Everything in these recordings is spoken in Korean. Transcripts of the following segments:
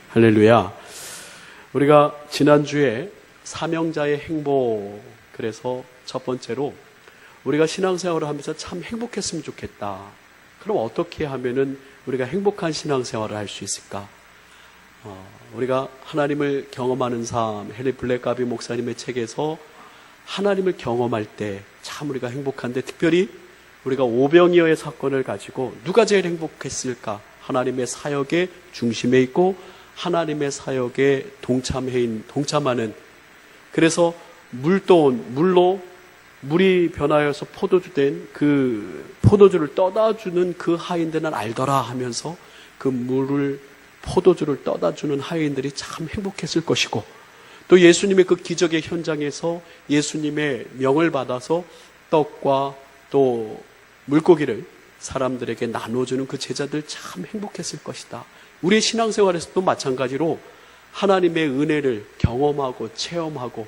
할렐루야. 우리가 지난주에 사명자의 행복, 그래서 첫 번째로 우리가 신앙생활을 하면서 참 행복했으면 좋겠다. 그럼 어떻게 하면은 우리가 행복한 신앙생활을 할 수 있을까? 우리가 하나님을 경험하는 삶, 헨리 블랙가비 목사님의 책에서 하나님을 경험할 때 참 우리가 행복한데, 특별히 우리가 오병이어의 사건을 가지고 누가 제일 행복했을까? 하나님의 사역의 중심에 있고 하나님의 사역에 동참하는, 그래서 물로 물이 변하여서 포도주 된 그 포도주를 떠다주는 그 하인들은 알더라 하면서 그 포도주를 떠다주는 하인들이 참 행복했을 것이고, 또 예수님의 그 기적의 현장에서 예수님의 명을 받아서 떡과 또 물고기를 사람들에게 나눠주는 그 제자들 참 행복했을 것이다. 우리의 신앙생활에서도 마찬가지로 하나님의 은혜를 경험하고 체험하고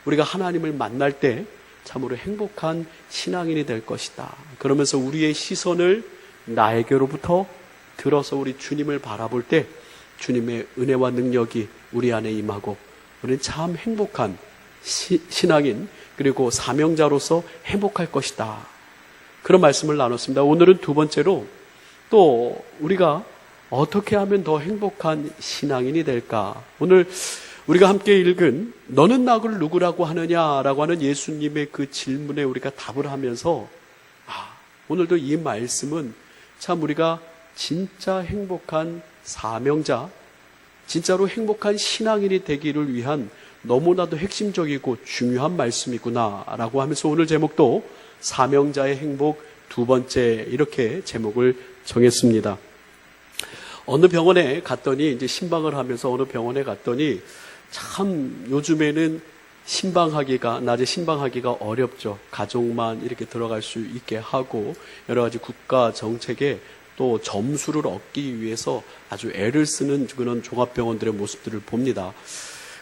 우리가 하나님을 만날 때 참으로 행복한 신앙인이 될 것이다. 그러면서 우리의 시선을 나에게로부터 들어서 우리 주님을 바라볼 때 주님의 은혜와 능력이 우리 안에 임하고 우리는 참 행복한 신앙인, 그리고 사명자로서 행복할 것이다. 그런 말씀을 나눴습니다. 오늘은 두 번째로 또 우리가 어떻게 하면 더 행복한 신앙인이 될까? 오늘 우리가 함께 읽은 너는 나를 누구라고 하느냐라고 하는 예수님의 그 질문에 우리가 답을 하면서 오늘도 이 말씀은 참 우리가 진짜 행복한 사명자, 진짜로 행복한 신앙인이 되기를 위한 너무나도 핵심적이고 중요한 말씀이구나라고 하면서 오늘 제목도 사명자의 행복 두 번째, 이렇게 제목을 정했습니다. 어느 병원에 갔더니, 이제 신방을 하면서 어느 병원에 갔더니 참 요즘에는 낮에 신방하기가 어렵죠. 가족만 이렇게 들어갈 수 있게 하고 여러 가지 국가 정책에 또 점수를 얻기 위해서 아주 애를 쓰는 그런 종합병원들의 모습들을 봅니다.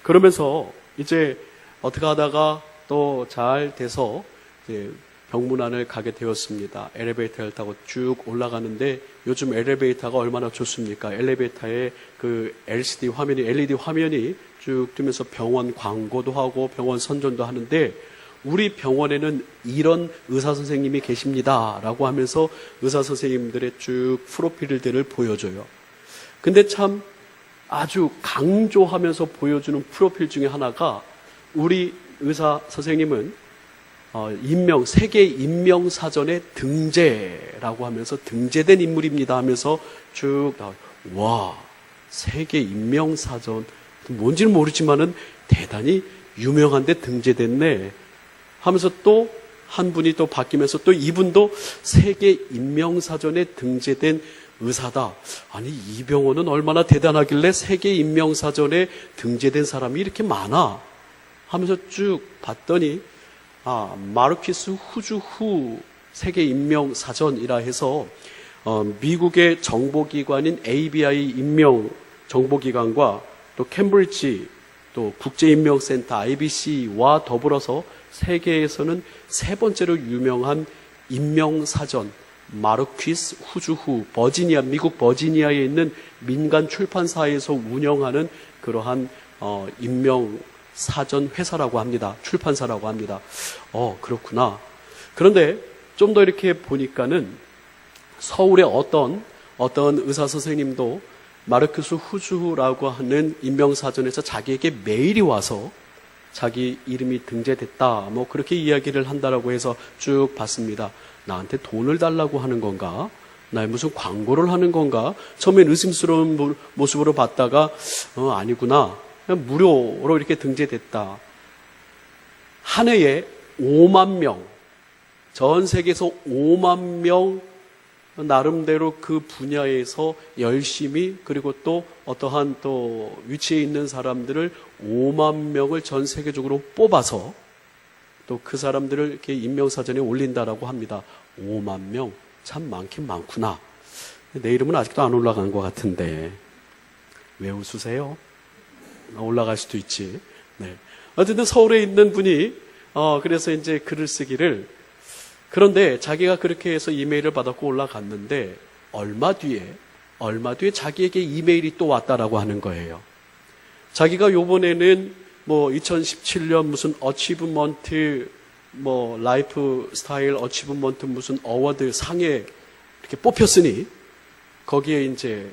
그러면서 이제 어떻게 하다가 또 잘 돼서 이제 병문안을 가게 되었습니다. 엘리베이터를 타고 쭉 올라가는데 요즘 엘리베이터가 얼마나 좋습니까? 엘리베이터에 그 LED 화면이 쭉 뜨면서 병원 광고도 하고 병원 선전도 하는데, 우리 병원에는 이런 의사 선생님이 계십니다 라고 하면서 의사 선생님들의 쭉 프로필들을 보여줘요. 근데 참 아주 강조하면서 보여주는 프로필 중에 하나가, 우리 의사 선생님은 세계 인명사전의 등재라고 하면서 등재된 인물입니다 하면서 쭉 나와요. 와, 세계 인명사전, 뭔지는 모르지만은 대단히 유명한데 등재됐네 하면서 또 한 분이 또 바뀌면서 또 이분도 세계 인명사전에 등재된 의사다. 아니, 이 병원은 얼마나 대단하길래 세계 인명사전에 등재된 사람이 이렇게 많아 하면서 쭉 봤더니 마르퀴스 후주후 세계 인명사전이라 해서 미국의 정보기관인 ABI 인명 정보기관과 또 캠브리지 또 국제인명센터 IBC와 더불어서 세계에서는 세 번째로 유명한 인명사전, 마르퀴스 후주후 미국 버지니아에 있는 민간 출판사에서 운영하는 그러한 인명사전 회사라고 합니다. 출판사라고 합니다. 그렇구나. 그런데 좀 더 이렇게 보니까는 서울의 어떤 의사 선생님도 마르퀴스 후주후라고 하는 인명사전에서 자기에게 메일이 와서 자기 이름이 등재됐다, 그렇게 이야기를 한다라고 해서 쭉 봤습니다. 나한테 돈을 달라고 하는 건가? 나의 무슨 광고를 하는 건가? 처음엔 의심스러운 모습으로 봤다가 아니구나, 그냥 무료로 이렇게 등재됐다. 한 해에 5만 명, 전 세계에서 5만 명 나름대로 그 분야에서 열심히, 그리고 또 어떠한 또 위치에 있는 사람들을 5만 명을 전 세계적으로 뽑아서 또 그 사람들을 이렇게 인명사전에 올린다라고 합니다. 5만 명, 참 많긴 많구나. 내 이름은 아직도 안 올라간 것 같은데 왜 웃으세요? 올라갈 수도 있지. 네. 어쨌든 서울에 있는 분이 그래서 이제 글을 쓰기를, 그런데 자기가 그렇게 해서 이메일을 받았고 올라갔는데 얼마 뒤에 얼마 뒤에 자기에게 이메일이 또 왔다라고 하는 거예요. 자기가 요번에는 2017년 무슨 어치브먼트 라이프 스타일 어치브먼트 무슨 어워드 상에 이렇게 뽑혔으니 거기에 이제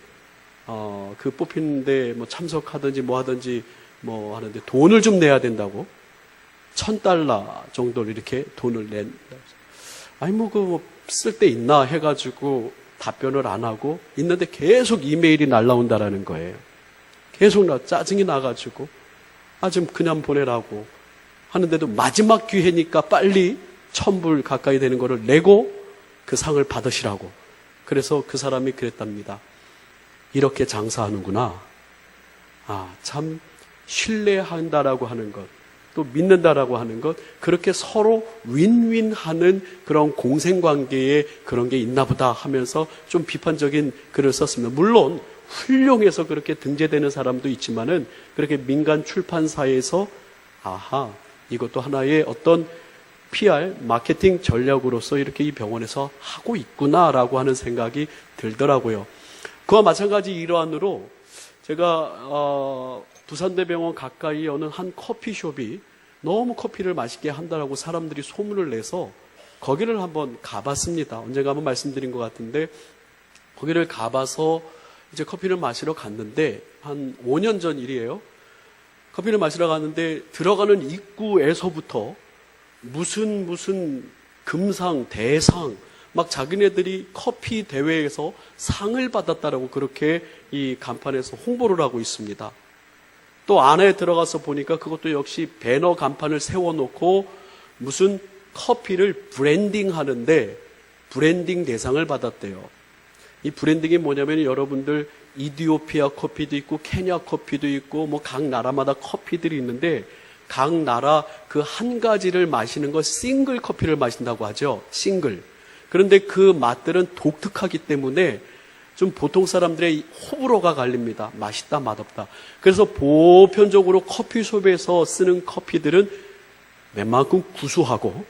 그 뽑히는데 참석하든지 하든지 하는데 돈을 좀 내야 된다고 $1,000 정도를 이렇게 돈을 낸다. 아니 쓸 데 있나 해가지고 답변을 안 하고 있는데 계속 이메일이 날라온다라는 거예요. 계속 짜증이 나가지고 좀 그냥 보내라고 하는데도 마지막 기회니까 빨리 $1,000 가까이 되는 거를 내고 그 상을 받으시라고. 그래서 그 사람이 그랬답니다. 이렇게 장사하는구나. 참 신뢰한다라고 하는 것, 또 믿는다라고 하는 것, 그렇게 서로 윈윈하는 그런 공생관계에 그런 게 있나 보다 하면서 좀 비판적인 글을 썼습니다. 물론 훌륭해서 그렇게 등재되는 사람도 있지만은 그렇게 민간 출판사에서 이것도 하나의 어떤 PR, 마케팅 전략으로서 이렇게 이 병원에서 하고 있구나라고 하는 생각이 들더라고요. 그와 마찬가지 일환으로 제가 부산대병원 가까이 어느 한 커피숍이 너무 커피를 맛있게 한다라고 사람들이 소문을 내서 거기를 한번 가봤습니다. 언젠가 한번 말씀드린 것 같은데 거기를 가봐서 이제 커피를 마시러 갔는데 한 5년 전 일이에요. 커피를 마시러 갔는데 들어가는 입구에서부터 무슨 금상, 대상, 막 자기네들이 커피 대회에서 상을 받았다라고 그렇게 이 간판에서 홍보를 하고 있습니다. 또 안에 들어가서 보니까 그것도 역시 배너 간판을 세워놓고 무슨 커피를 브랜딩 하는데 브랜딩 대상을 받았대요. 이 브랜딩이 뭐냐면 여러분들 이디오피아 커피도 있고 케냐 커피도 있고 각 나라마다 커피들이 있는데 각 나라 그 한 가지를 마시는 거 싱글 커피를 마신다고 하죠. 싱글. 그런데 그 맛들은 독특하기 때문에 좀 보통 사람들의 호불호가 갈립니다. 맛있다, 맛없다. 그래서 보편적으로 커피숍에서 쓰는 커피들은 웬만큼 구수하고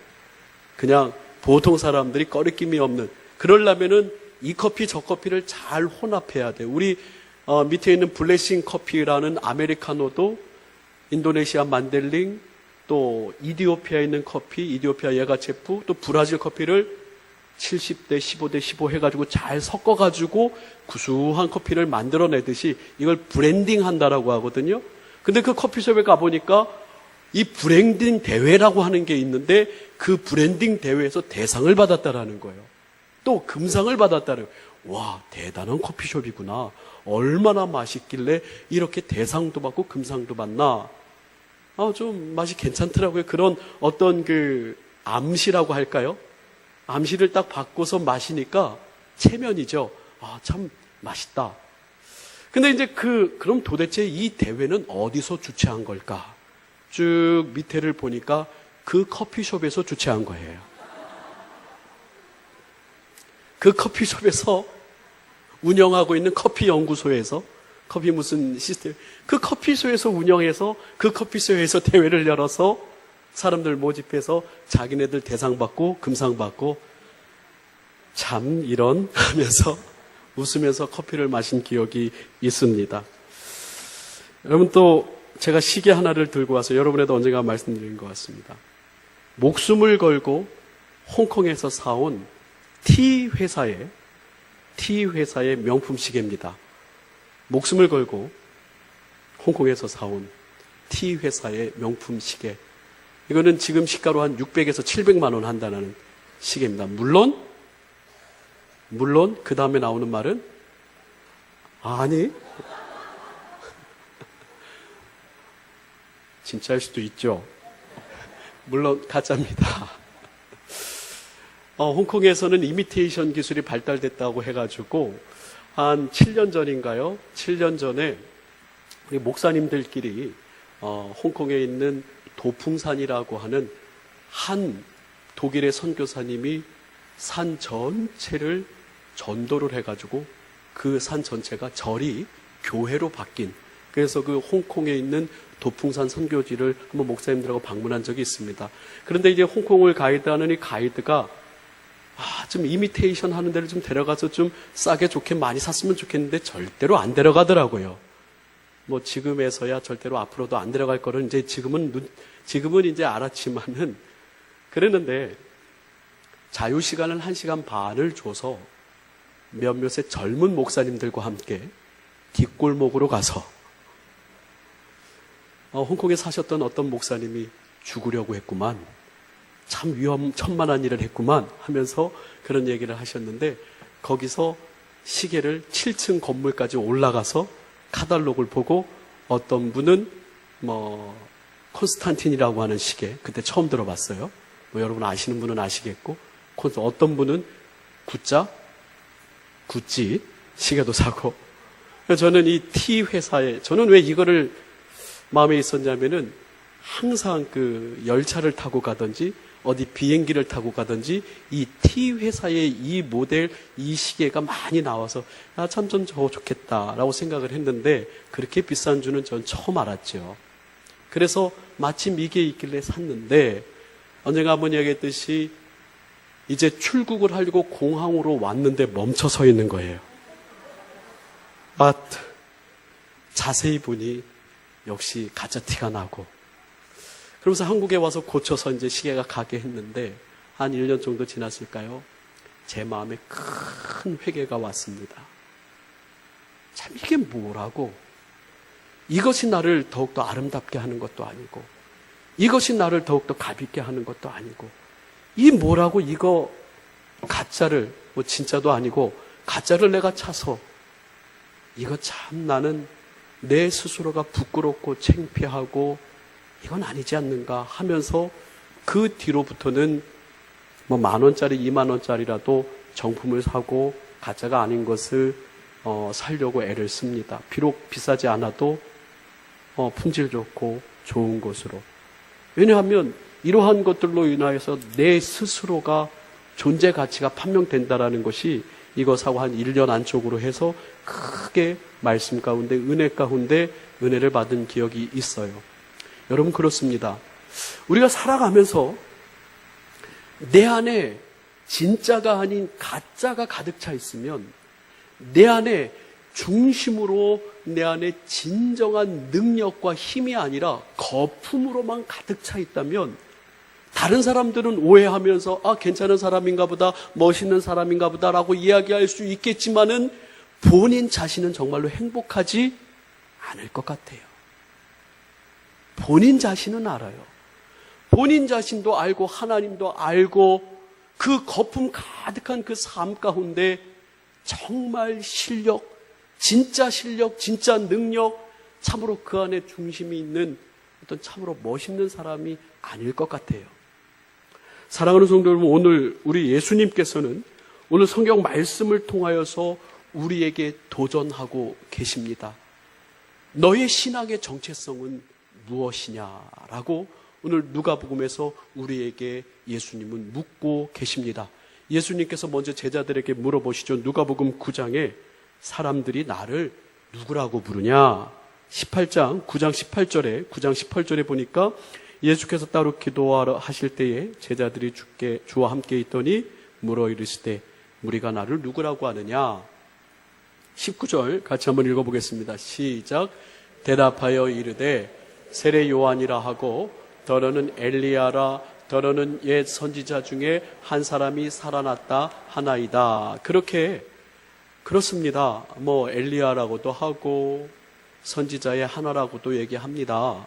그냥 보통 사람들이 꺼리낌이 없는, 그러려면은 이 커피 저 커피를 잘 혼합해야 돼요. 우리 밑에 있는 블레싱 커피라는 아메리카노도 인도네시아 만델링, 또 이디오피아에 있는 커피, 이디오피아 예가체프, 또 브라질 커피를 70대 15대 15 해가지고 잘 섞어가지고 구수한 커피를 만들어내듯이 이걸 브랜딩 한다라고 하거든요. 근데 그 커피숍에 가보니까 이 브랜딩 대회라고 하는 게 있는데 그 브랜딩 대회에서 대상을 받았다라는 거예요. 또 금상을 받았다는 거예요. 와, 대단한 커피숍이구나. 얼마나 맛있길래 이렇게 대상도 받고 금상도 받나. 좀 맛이 괜찮더라고요. 그런 어떤 그 암시라고 할까요? 암시를 딱 받고서 마시니까 체면이죠. 참 맛있다. 근데 이제 그럼 도대체 이 대회는 어디서 주최한 걸까? 쭉 밑에를 보니까 그 커피숍에서 주최한 거예요. 그 커피숍에서 운영하고 있는 커피 연구소에서 커피 무슨 시스템, 그 커피소에서 운영해서 그 커피소에서 대회를 열어서 사람들 모집해서 자기네들 대상 받고 금상 받고 참 이런 하면서 웃으면서 커피를 마신 기억이 있습니다. 여러분, 또 제가 시계 하나를 들고 와서 여러분에도 언젠가 말씀드린 것 같습니다. 목숨을 걸고 홍콩에서 사온 T 회사의 명품 시계입니다. 목숨을 걸고 홍콩에서 사온 T 회사의 명품 시계. 이거는 지금 시가로 한 600에서 700만 원 한다는 시계입니다. 물론 그 다음에 나오는 말은 아니 진짜일 수도 있죠. 물론 가짜입니다. 홍콩에서는 이미테이션 기술이 발달됐다고 해가지고 한 7년 전인가요? 7년 전에 우리 목사님들끼리 홍콩에 있는 도풍산이라고 하는 한 독일의 선교사님이 산 전체를 전도를 해가지고 그 산 전체가 절이 교회로 바뀐, 그래서 그 홍콩에 있는 도풍산 선교지를 한번 목사님들하고 방문한 적이 있습니다. 그런데 이제 홍콩을 가이드하는 이 가이드가 좀 이미테이션 하는 데를 좀 데려가서 좀 싸게 좋게 많이 샀으면 좋겠는데 절대로 안 데려가더라고요. 뭐 지금에서야 절대로 앞으로도 안 데려갈 거를 이제 지금은 이제 알았지만은 그랬는데 자유시간을 1시간 반을 줘서 몇몇의 젊은 목사님들과 함께 뒷골목으로 가서 홍콩에 사셨던 어떤 목사님이 죽으려고 했구만. 참 천만한 일을 했구만 하면서 그런 얘기를 하셨는데 거기서 시계를 7층 건물까지 올라가서 카탈로그를 보고 어떤 분은 콘스탄틴이라고 하는 시계 그때 처음 들어봤어요. 뭐 여러분 아시는 분은 아시겠고 어떤 분은 구찌 시계도 사고 저는 이 티 회사에 저는 왜 이거를 마음에 있었냐면은 항상 그 열차를 타고 가든지 어디 비행기를 타고 가든지 이 티 회사의 이 모델 이 시계가 많이 나와서 참 좀 저거 좋겠다라고 생각을 했는데 그렇게 비싼 줄은 전 처음 알았죠. 그래서 마침 이게 있길래 샀는데 언젠가 한번 이야기했듯이 이제 출국을 하려고 공항으로 왔는데 멈춰 서 있는 거예요. 자세히 보니 역시 가짜티가 나고 그러면서 한국에 와서 고쳐서 이제 시계가 가게 했는데 한 1년 정도 지났을까요? 제 마음에 큰 회개가 왔습니다. 참 이게 뭐라고? 이것이 나를 더욱더 아름답게 하는 것도 아니고 이것이 나를 더욱더 가볍게 하는 것도 아니고 이 뭐라고 이거 가짜를 진짜도 아니고 가짜를 내가 차서 이거 참 나는 내 스스로가 부끄럽고 창피하고 이건 아니지 않는가 하면서 그 뒤로부터는 10,000원짜리 20,000원짜리라도 정품을 사고 가짜가 아닌 것을 살려고 애를 씁니다. 비록 비싸지 않아도 품질 좋고 좋은 것으로. 왜냐하면 이러한 것들로 인하여서 내 스스로가 존재 가치가 판명된다라는 것이 이것하고 한 1년 안쪽으로 해서 크게 말씀 가운데 은혜 가운데 은혜를 받은 기억이 있어요. 여러분 그렇습니다. 우리가 살아가면서 내 안에 진짜가 아닌 가짜가 가득 차 있으면 내 안에 중심으로 내 안에 진정한 능력과 힘이 아니라 거품으로만 가득 차 있다면 다른 사람들은 오해하면서 괜찮은 사람인가 보다 멋있는 사람인가 보다라고 이야기할 수 있겠지만은 본인 자신은 정말로 행복하지 않을 것 같아요. 본인 자신은 알아요. 본인 자신도 알고 하나님도 알고 그 거품 가득한 그 삶 가운데 정말 실력, 진짜 능력, 참으로 그 안에 중심이 있는 어떤 참으로 멋있는 사람이 아닐 것 같아요. 사랑하는 성도 여러분, 오늘 우리 예수님께서는 오늘 성경 말씀을 통하여서 우리에게 도전하고 계십니다. 너의 신앙의 정체성은 무엇이냐라고 오늘 누가복음에서 우리에게 예수님은 묻고 계십니다. 예수님께서 먼저 제자들에게 물어보시죠. 누가복음 9장에 사람들이 나를 누구라고 부르냐? 18장 9장 18절에 보니까 예수께서 따로 기도하러 하실 때에 제자들이 주와 함께 있더니 물어 이르시되 우리가 나를 누구라고 하느냐? 19절 같이 한번 읽어보겠습니다. 시작. 대답하여 이르되 세례 요한이라 하고 더러는 엘리야라 더러는 옛 선지자 중에 한 사람이 살아났다 하나이다. 그렇습니다. 엘리야라고도 하고 선지자의 하나라고도 얘기합니다.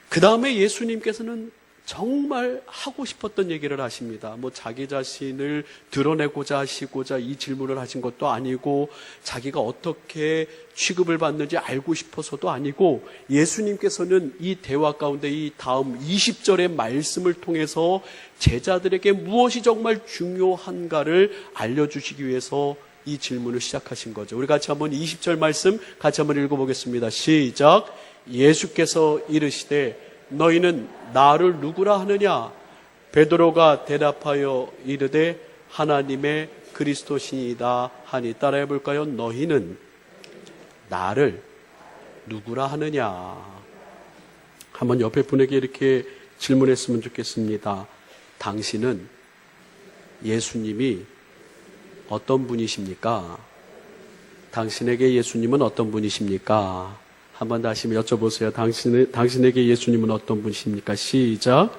그 다음에 예수님께서는 정말 하고 싶었던 얘기를 하십니다. 자기 자신을 드러내고자 하시고자 이 질문을 하신 것도 아니고 자기가 어떻게 취급을 받는지 알고 싶어서도 아니고 예수님께서는 이 대화 가운데 이 다음 20절의 말씀을 통해서 제자들에게 무엇이 정말 중요한가를 알려주시기 위해서 이 질문을 시작하신 거죠. 우리 같이 한번 20절 말씀 같이 한번 읽어보겠습니다. 시작. 예수께서 이르시되 너희는 나를 누구라 하느냐? 베드로가 대답하여 이르되 하나님의 그리스도시이다 하니 따라해 볼까요? 너희는 나를 누구라 하느냐? 한번 옆에 분에게 이렇게 질문했으면 좋겠습니다. 당신은 예수님이 어떤 분이십니까? 당신에게 예수님은 어떤 분이십니까? 한번 다시 여쭤보세요. 당신에게 예수님은 어떤 분이십니까? 시작.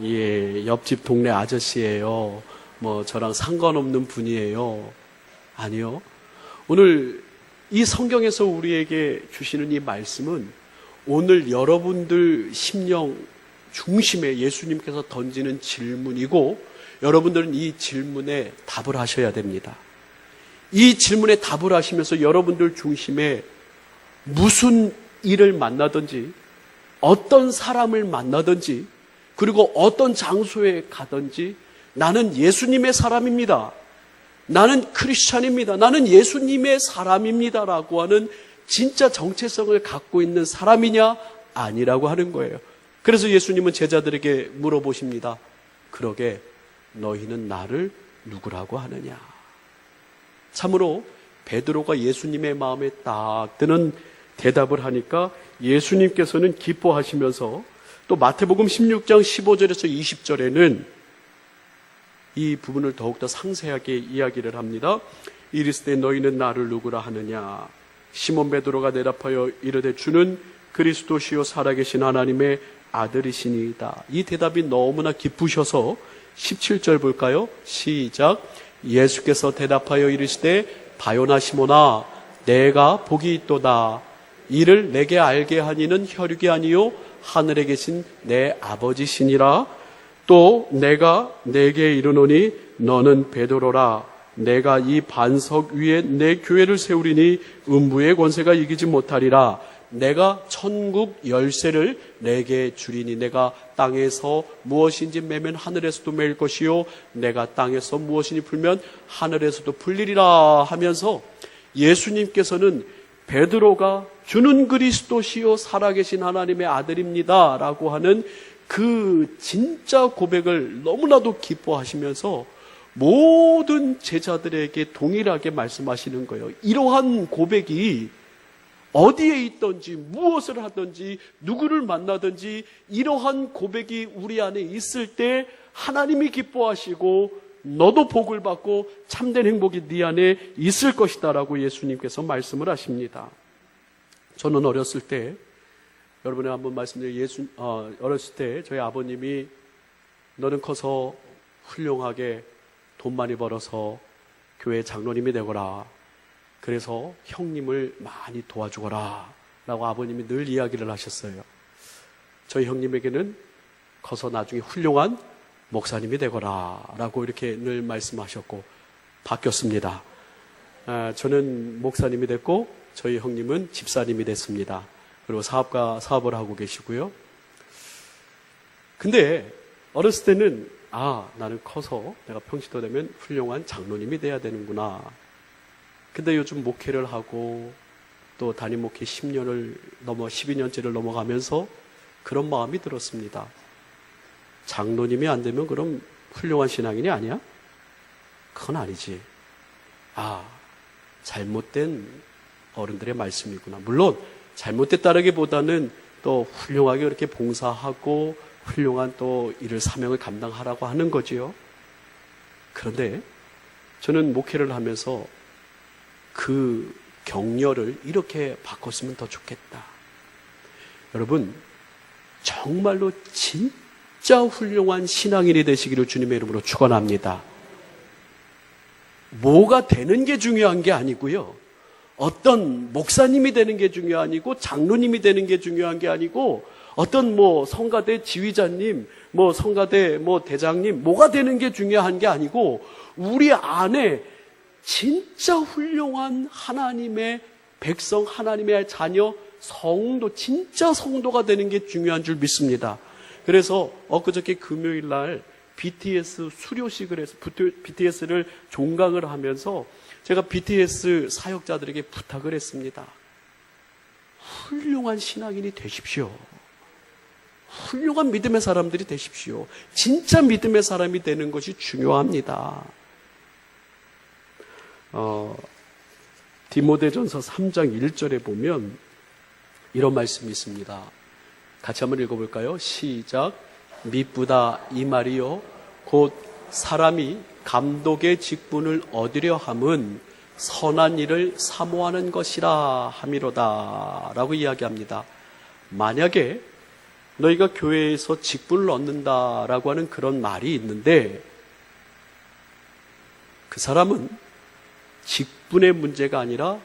예, 옆집 동네 아저씨예요. 뭐 저랑 상관없는 분이에요. 아니요. 오늘 이 성경에서 우리에게 주시는 이 말씀은 오늘 여러분들 심령 중심에 예수님께서 던지는 질문이고, 여러분들은 이 질문에 답을 하셔야 됩니다. 이 질문에 답을 하시면서 여러분들 중심에 무슨 일을 만나든지, 어떤 사람을 만나든지, 그리고 어떤 장소에 가든지 나는 예수님의 사람입니다. 나는 크리스찬입니다. 나는 예수님의 사람입니다. 라고 하는 진짜 정체성을 갖고 있는 사람이냐? 아니라고 하는 거예요. 그래서 예수님은 제자들에게 물어보십니다. 그러게 너희는 나를 누구라고 하느냐? 참으로 베드로가 예수님의 마음에 딱 드는 대답을 하니까 예수님께서는 기뻐하시면서 또 마태복음 16장 15절에서 20절에는 이 부분을 더욱더 상세하게 이야기를 합니다. 이르시되 너희는 나를 누구라 하느냐? 시몬 베드로가 대답하여 이르되 주는 그리스도시요 살아계신 하나님의 아들이시니이다. 이 대답이 너무나 기쁘셔서 17절 볼까요? 시작. 예수께서 대답하여 이르시되 바요나 시몬아 내가 복이 있도다. 이를 내게 알게 하니는 혈육이 아니요 하늘에 계신 내 아버지시니라. 또 내가 내게 이르노니 너는 베드로라. 내가 이 반석 위에 내 교회를 세우리니 음부의 권세가 이기지 못하리라. 내가 천국 열쇠를 내게 주리니 내가 땅에서 무엇인지 매면 하늘에서도 매일 것이요 내가 땅에서 무엇이니 풀면 하늘에서도 풀리리라 하면서 예수님께서는 베드로가 주는 그리스도시요 살아계신 하나님의 아들입니다 라고 하는 그 진짜 고백을 너무나도 기뻐하시면서 모든 제자들에게 동일하게 말씀하시는 거예요. 이러한 고백이 어디에 있든지 무엇을 하든지 누구를 만나든지 이러한 고백이 우리 안에 있을 때 하나님이 기뻐하시고 너도 복을 받고 참된 행복이 네 안에 있을 것이다 라고 예수님께서 말씀을 하십니다. 저는 어렸을 때 여러분이 한번 말씀드린 어렸을 때 저희 아버님이 너는 커서 훌륭하게 돈 많이 벌어서 교회 장로님이 되거라. 그래서 형님을 많이 도와주거라 라고 아버님이 늘 이야기를 하셨어요. 저희 형님에게는 커서 나중에 훌륭한 목사님이 되거라 라고 이렇게 늘 말씀하셨고 바뀌었습니다. 저는 목사님이 됐고 저희 형님은 집사님이 됐습니다. 그리고 사업을 하고 계시고요. 근데 어렸을 때는 나는 커서 내가 평시도 되면 훌륭한 장로님이 돼야 되는구나. 근데 요즘 목회를 하고 또 담임 목회 12년째를 넘어가면서 그런 마음이 들었습니다. 장로님이 안 되면 그럼 훌륭한 신앙인이 아니야? 그건 아니지. 잘못된 어른들의 말씀이구나. 물론 잘못됐다라기보다는 또 훌륭하게 그렇게 봉사하고 훌륭한 또 일을 사명을 감당하라고 하는 거지요. 그런데 저는 목회를 하면서 그 격려를 이렇게 바꿨으면 더 좋겠다. 여러분 정말로 진짜 훌륭한 신앙인이 되시기를 주님의 이름으로 축원합니다. 뭐가 되는 게 중요한 게 아니고요. 어떤 목사님이 되는 게 중요하고 장로님이 되는 게 중요한 게 아니고 어떤 성가대 지휘자님, 성가대 대장님 뭐가 되는 게 중요한 게 아니고 우리 안에 진짜 훌륭한 하나님의 백성, 하나님의 자녀, 성도, 진짜 성도가 되는 게 중요한 줄 믿습니다. 그래서 엊그저께 금요일 날 BTS 수료식을 해서 BTS를 종강을 하면서 제가 BTS 사역자들에게 부탁을 했습니다. 훌륭한 신앙인이 되십시오. 훌륭한 믿음의 사람들이 되십시오. 진짜 믿음의 사람이 되는 것이 중요합니다. 디모데전서 3장 1절에 보면 이런 말씀이 있습니다. 같이 한번 읽어볼까요? 시작. 미쁘다 이 말이요 곧 사람이 감독의 직분을 얻으려 함은 선한 일을 사모하는 것이라 함이로다 라고 이야기합니다. 만약에 너희가 교회에서 직분을 얻는다라고 하는 그런 말이 있는데 그 사람은 직분의 문제가 아니라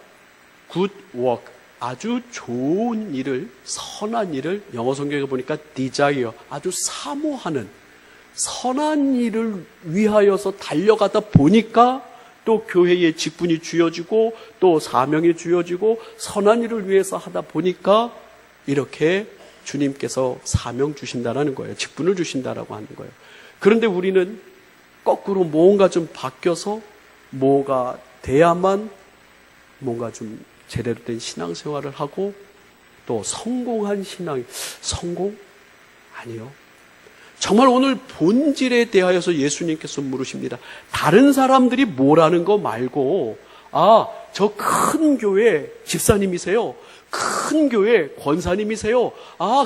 good work, 아주 좋은 일을, 선한 일을, 영어 성경에 보니까 desire, 아주 사모하는 선한 일을 위하여서 달려가다 보니까 또 교회의 직분이 주어지고 또 사명이 주어지고 선한 일을 위해서 하다 보니까 이렇게 주님께서 사명 주신다라는 거예요. 직분을 주신다라고 하는 거예요. 그런데 우리는 거꾸로 뭔가 좀 바뀌어서 뭐가 돼야만 뭔가 좀 제대로 된 신앙생활을 하고 또 성공한 신앙, 성공? 아니요. 정말 오늘 본질에 대하여서 예수님께서 물으십니다. 다른 사람들이 뭐라는 거 말고 저 큰 교회 집사님이세요. 큰 교회 권사님이세요.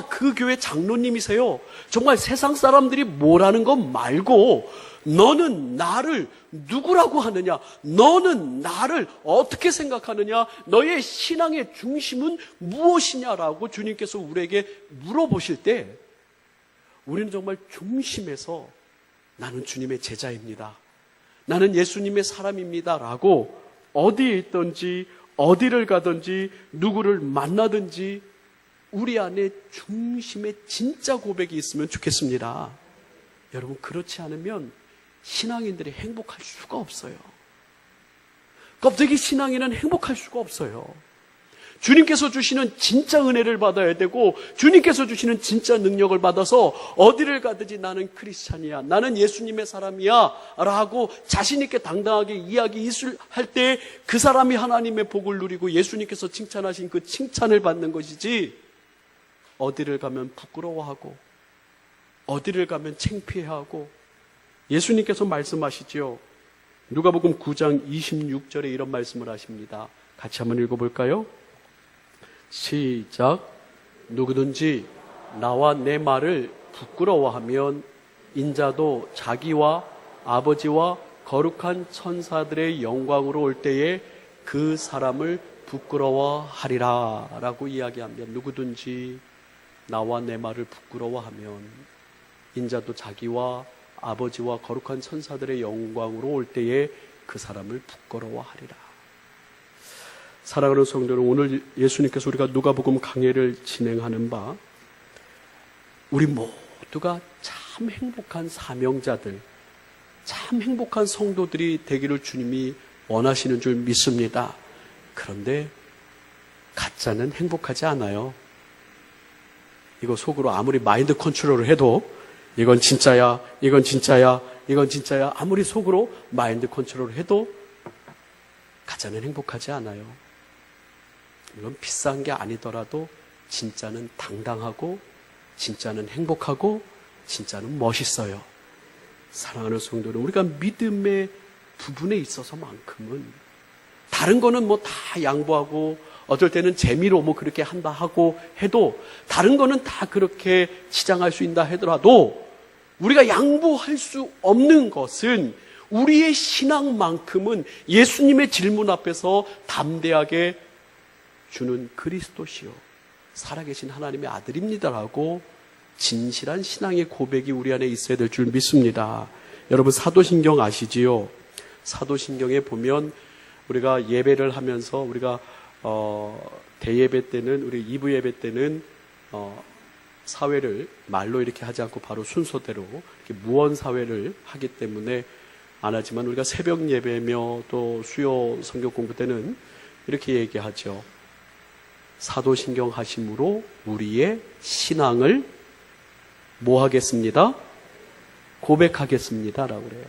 그 교회 장로님이세요. 정말 세상 사람들이 뭐라는 거 말고 너는 나를 누구라고 하느냐? 너는 나를 어떻게 생각하느냐? 너의 신앙의 중심은 무엇이냐라고 주님께서 우리에게 물어보실 때 우리는 정말 중심에서 나는 주님의 제자입니다. 나는 예수님의 사람입니다. 라고 어디에 있든지 어디를 가든지 누구를 만나든지 우리 안에 중심의 진짜 고백이 있으면 좋겠습니다. 여러분 그렇지 않으면 신앙인들이 행복할 수가 없어요. 껍데기 신앙인은 행복할 수가 없어요. 주님께서 주시는 진짜 은혜를 받아야 되고 주님께서 주시는 진짜 능력을 받아서 어디를 가든지 나는 크리스찬이야, 나는 예수님의 사람이야 라고 자신 있게 당당하게 이야기할 때 그 사람이 하나님의 복을 누리고 예수님께서 칭찬하신 그 칭찬을 받는 것이지 어디를 가면 부끄러워하고 어디를 가면 창피해하고 예수님께서 말씀하시죠. 누가복음 9장 26절에 이런 말씀을 하십니다. 같이 한번 읽어볼까요? 시작. 누구든지 나와 내 말을 부끄러워하면 인자도 자기와 아버지와 거룩한 천사들의 영광으로 올 때에 그 사람을 부끄러워하리라 라고 이야기합니다. 누구든지 나와 내 말을 부끄러워하면 인자도 자기와 아버지와 거룩한 천사들의 영광으로 올 때에 그 사람을 부끄러워하리라. 사랑하는 성도들, 오늘 예수님께서 우리가 누가복음 강해를 진행하는 바 우리 모두가 참 행복한 사명자들, 참 행복한 성도들이 되기를 주님이 원하시는 줄 믿습니다. 그런데 가짜는 행복하지 않아요. 이거 속으로 아무리 마인드 컨트롤을 해도 이건 진짜야, 이건 진짜야, 이건 진짜야 아무리 속으로 마인드 컨트롤을 해도 가짜는 행복하지 않아요. 이건 비싼 게 아니더라도 진짜는 당당하고 진짜는 행복하고 진짜는 멋있어요. 사랑하는 성도는 우리가 믿음의 부분에 있어서만큼은 다른 거는 뭐 다 양보하고 어떨 때는 재미로 뭐 그렇게 한다 하고 해도 다른 거는 다 그렇게 치장할 수 있다 하더라도 우리가 양보할 수 없는 것은 우리의 신앙만큼은 예수님의 질문 앞에서 담대하게 주는 그리스도시요 살아계신 하나님의 아들입니다라고 진실한 신앙의 고백이 우리 안에 있어야 될 줄 믿습니다. 여러분 사도신경 아시지요? 사도신경에 보면 우리가 예배를 하면서 우리가 대예배 때는 우리 2부 예배 때는 사회를 말로 이렇게 하지 않고 바로 순서대로 이렇게 무언 사회를 하기 때문에 안 하지만 우리가 새벽 예배며 또 수요 성경 공부 때는 이렇게 얘기하죠. 사도신경 하심으로 우리의 신앙을 뭐 하겠습니다? 고백하겠습니다 라고 그래요.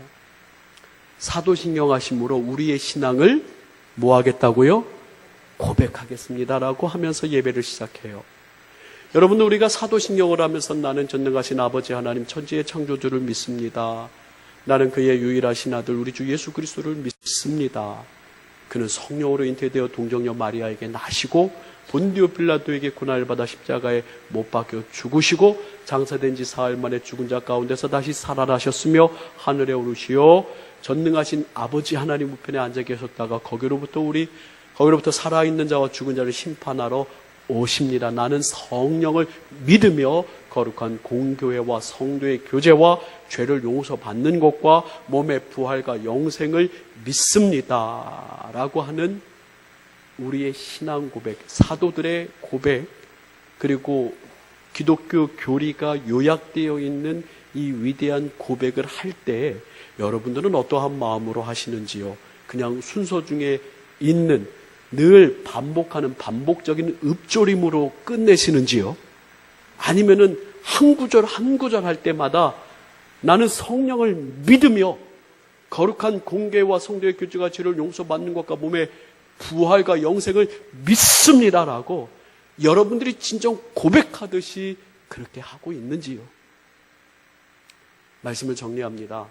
사도신경 하심으로 우리의 신앙을 뭐 하겠다고요? 고백하겠습니다 라고 하면서 예배를 시작해요. 여러분들 우리가 사도신경을 하면서 나는 전능하신 아버지 하나님 천지의 창조주를 믿습니다. 나는 그의 유일하신 아들 우리 주 예수 그리스도를 믿습니다. 그는 성령으로 잉태되어 동정녀 마리아에게 나시고 본디오 빌라도에게 고난을 받아 십자가에 못 박혀 죽으시고 장사된 지 사흘 만에 죽은 자 가운데서 다시 살아나셨으며 하늘에 오르시어 전능하신 아버지 하나님 우편에 앉아 계셨다가 거기로부터 살아있는 자와 죽은 자를 심판하러 오십니다. 나는 성령을 믿으며 거룩한 공교회와 성도의 교제와 죄를 용서받는 것과 몸의 부활과 영생을 믿습니다. 라고 하는 우리의 신앙 고백, 사도들의 고백, 그리고 기독교 교리가 요약되어 있는 이 위대한 고백을 할 때 여러분들은 어떠한 마음으로 하시는지요? 그냥 순서 중에 있는 늘 반복하는 반복적인 읊조림으로 끝내시는지요? 아니면은 한 구절 한 구절 할 때마다 나는 성령을 믿으며 거룩한 공개와 성도의 교제가 죄를 용서받는 것과 몸의 부활과 영생을 믿습니다라고 여러분들이 진정 고백하듯이 그렇게 하고 있는지요? 말씀을 정리합니다.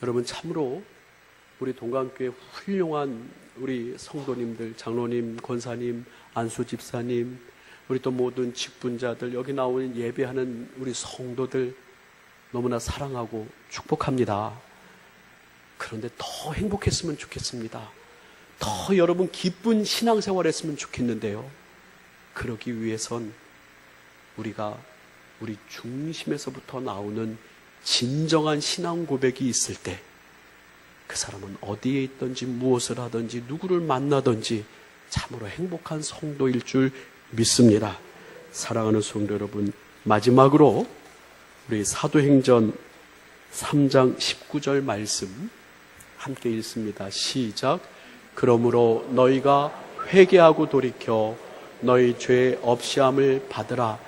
여러분, 참으로 우리 동강교회 훌륭한 우리 성도님들, 장로님, 권사님, 안수 집사님, 우리 또 모든 직분자들, 여기 나오는 예배하는 우리 성도들 너무나 사랑하고 축복합니다. 그런데 더 행복했으면 좋겠습니다. 더 여러분 기쁜 신앙생활 했으면 좋겠는데요. 그러기 위해선 우리가 우리 중심에서부터 나오는 진정한 신앙 고백이 있을 때 그 사람은 어디에 있든지 무엇을 하든지 누구를 만나든지 참으로 행복한 성도일 줄 믿습니다. 사랑하는 성도 여러분, 마지막으로 우리 사도행전 3장 19절 말씀 함께 읽습니다. 시작. 그러므로 너희가 회개하고 돌이켜 너희 죄 없이함을 받으라.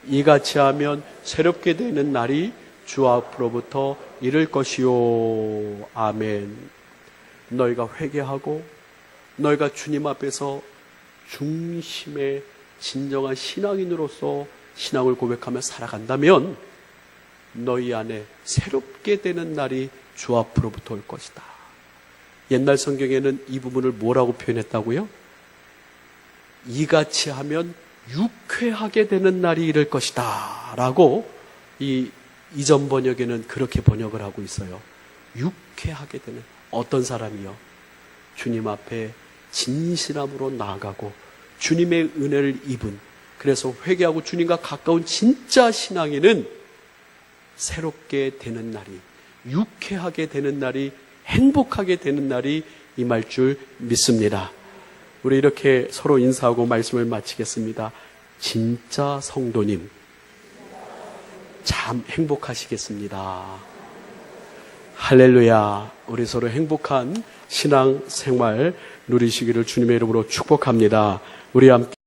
이같이 하면 새롭게 되는 날이 주 앞으로부터 이를 것이요. 아멘. 너희가 회개하고 너희가 주님 앞에서 중심의 진정한 신앙인으로서 신앙을 고백하며 살아간다면 너희 안에 새롭게 되는 날이 주 앞으로부터 올 것이다. 옛날 성경에는 이 부분을 뭐라고 표현했다고요? 이같이 하면 유쾌하게 되는 날이 이를 것이다 라고 이전 번역에는 그렇게 번역을 하고 있어요. 유쾌하게 되는, 어떤 사람이요? 주님 앞에 진실함으로 나아가고 주님의 은혜를 입은, 그래서 회개하고 주님과 가까운 진짜 신앙인은 새롭게 되는 날이, 유쾌하게 되는 날이, 행복하게 되는 날이 임할 줄 믿습니다. 우리 이렇게 서로 인사하고 말씀을 마치겠습니다. 진짜 성도님, 참 행복하시겠습니다. 할렐루야. 우리 서로 행복한 신앙 생활 누리시기를 주님의 이름으로 축복합니다. 우리 함께